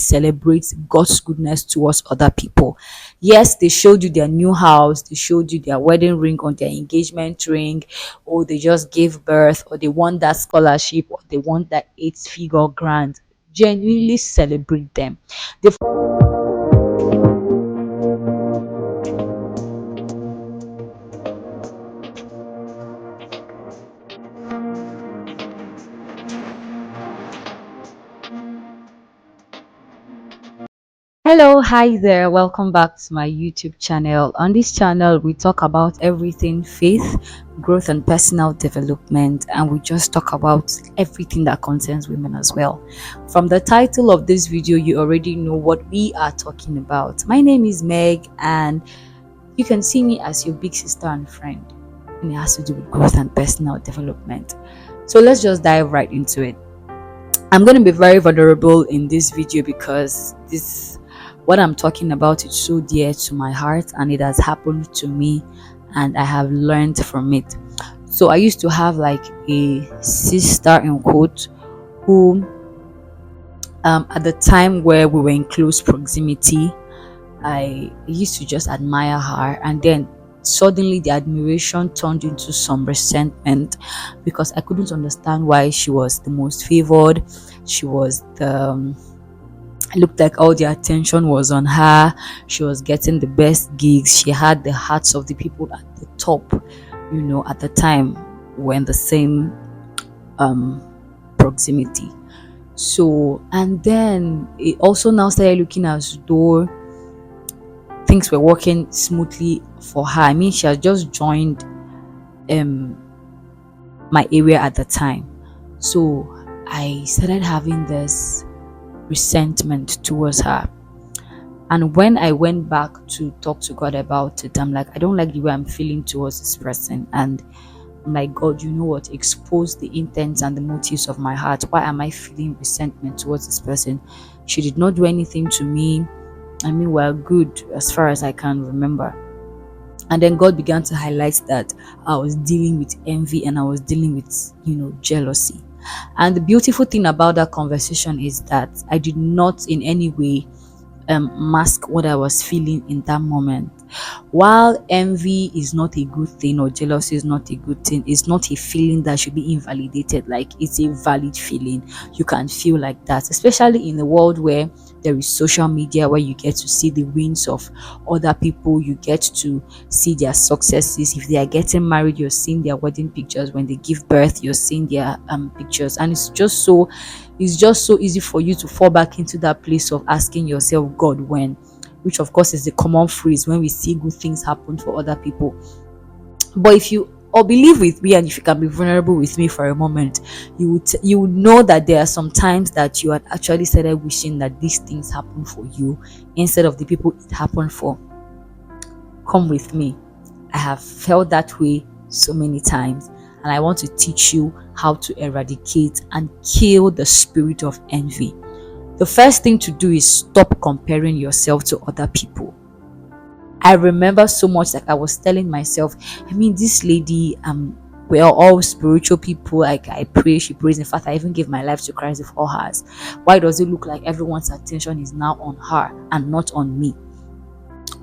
celebrate God's goodness towards other people. Yes, they showed you their new house, they showed you their wedding ring or their engagement ring, or they just gave birth, or they want that scholarship, or they want that eight-figure grant. Genuinely celebrate them. The Hello, hi there. Welcome back to my YouTube channel. On this channel, we talk about everything faith, growth, and personal development, and we just talk about everything that concerns women as well. From the title of this video, you already know what we are talking about. My name is Meg, and you can see me as your big sister and friend, and it has to do with growth and personal development. So let's just dive right into it. I'm going to be very vulnerable in this video because this what I'm talking about is so dear to my heart, and it has happened to me, and I have learned from it. So I used to have like a sister in quote who at the time where we were in close proximity, I used to just admire her, and then suddenly the admiration turned into some resentment because I couldn't understand why she was the most favored. She was the looked like all the attention was on her. She was getting the best gigs. She had the hearts of the people at the top, at the time when the same um proximity. So, and then it also now started looking as though things were working smoothly for her. I mean, she had just joined um my area at the time. So I started having this resentment towards her. And when I went back to talk to God about it, I'm like, I don't like the way I'm feeling towards this person. And I'm like, God, you know what? Expose the intents and the motives of my heart. Why am I feeling resentment towards this person? She did not do anything to me. I mean, we're good as far as I can remember. And then God began to highlight that I was dealing with envy and I was dealing with, jealousy. And the beautiful thing about that conversation is that I did not in any way mask what I was feeling in that moment. While envy is not a good thing or jealousy is not a good thing, it's not a feeling that should be invalidated. Like, it's a valid feeling. You can feel like that, especially in the world where there is social media, where you get to see the wins of other people, you get to see their successes. If they are getting married, you're seeing their wedding pictures. When they give birth, you're seeing their pictures, and it's just so easy for you to fall back into that place of asking yourself, God, when? Which of course is the common phrase when we see good things happen for other people. But if you or believe with me, and if you can be vulnerable with me for a moment, you would know that there are some times that you had actually started wishing that these things happen for you instead of the people it happened for. Come with me. I have felt that way so many times, and I want to teach you how to eradicate and kill the spirit of envy. The first thing to do is stop comparing yourself to other people. I remember so much, like I was telling myself, I mean, this lady, we're all spiritual people. Like, I pray, she prays. In fact, I even gave my life to Christ before hers. Why does it look like everyone's attention is now on her and not on me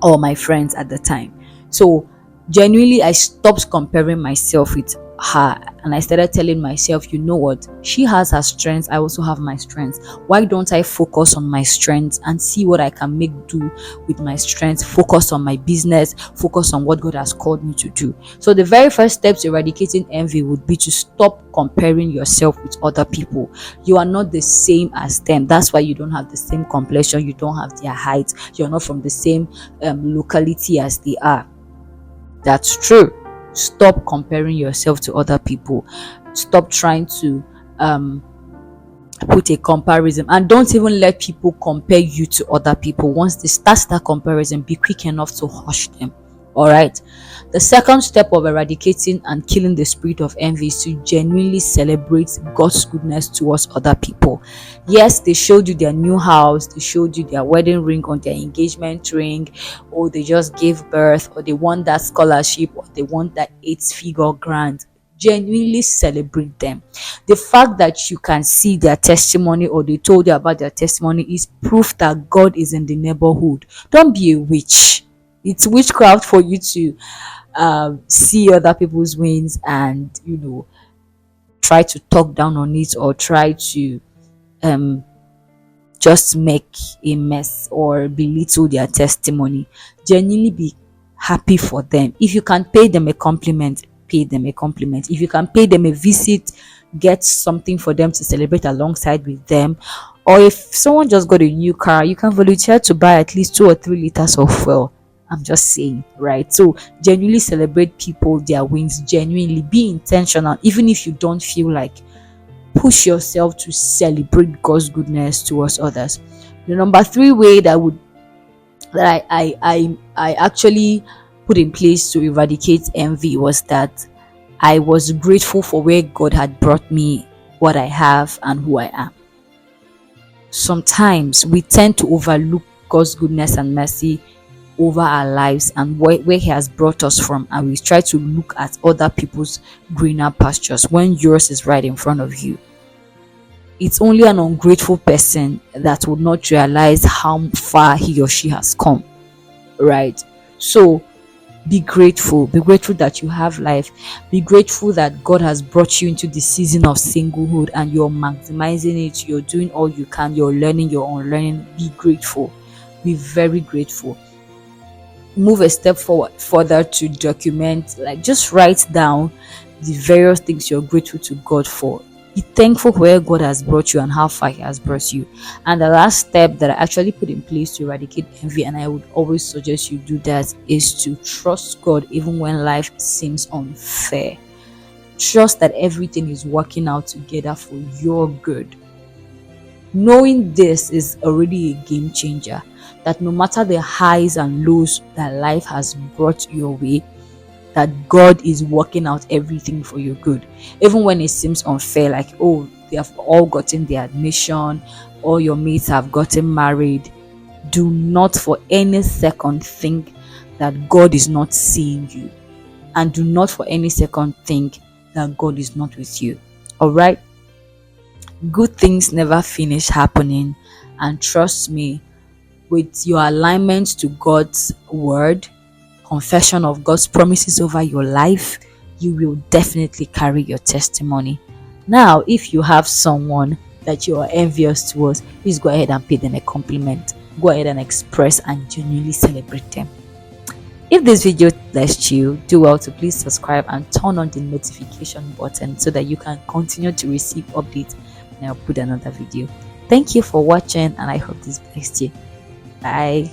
or my friends at the time? So genuinely, I stopped comparing myself with her, and I started telling myself, you know what, she has her strengths, I also have my strengths. Why don't I focus on my strengths and see what I can make do with my strengths? Focus on my business, focus on what God has called me to do. So the very first step to eradicating envy would be to stop comparing yourself with other people. You are not the same as them. That's why you don't have the same complexion, you don't have their height, you're not from the same locality as they are. That's true. Stop comparing yourself to other people. Stop trying to put a comparison, and don't even let people compare you to other people. Once they start that comparison, be quick enough to hush them. All right. The second step of eradicating and killing the spirit of envy is to genuinely celebrate God's goodness towards other people. Yes, they showed you their new house, they showed you their wedding ring or their engagement ring, or they just gave birth, or they want that scholarship, or they want that eight-figure grant. Genuinely celebrate them. The fact that you can see their testimony or they told you about their testimony is proof that God is in the neighborhood. Don't be a witch. It's witchcraft for you to see other people's wins and try to talk down on it or try to um just make a mess or belittle their testimony. Genuinely be happy for them. If you can pay them a compliment, pay them a compliment. If you can pay them a visit, get something for them to celebrate alongside with them. Or if someone just got a new car, you can volunteer to buy at least 2 or 3 liters of fuel. I'm just saying, right? So genuinely celebrate people, their wins, genuinely be intentional, even if you don't feel like push yourself to celebrate God's goodness towards others. The number three way that I actually put in place to eradicate envy was that I was grateful for where God had brought me, what I have, and who I am. Sometimes we tend to overlook God's goodness and mercy over our lives and where He has brought us from, and we try to look at other people's greener pastures when yours is right in front of you. It's only an ungrateful person that would not realize how far he or she has come, right? So be grateful that you have life, be grateful that God has brought you into the season of singlehood and you're maximizing it, you're doing all you can, you're learning, you're unlearning. Be grateful, be very grateful. Move a step forward further to document, like just write down the various things you're grateful to God for. Be thankful for where God has brought you and how far He has brought you. And the last step that I actually put in place to eradicate envy, and I would always suggest you do that, is to trust God even when life seems unfair. Trust that everything is working out together for your good. Knowing this is already a game changer. That no matter the highs and lows that life has brought your way, that God is working out everything for your good. Even when it seems unfair, like, oh, they have all gotten their admission, all your mates have gotten married. Do not for any second think that God is not seeing you. And do not for any second think that God is not with you. All right? Good things never finish happening. And trust me, with your alignment to God's word, confession of God's promises over your life, you will definitely carry your testimony. Now, if you have someone that you are envious towards, please go ahead and pay them a compliment. Go ahead and express and genuinely celebrate them. If this video blessed you, do well to please subscribe and turn on the notification button so that you can continue to receive updates when I put another video. Thank you for watching, and I hope this blessed you. Bye.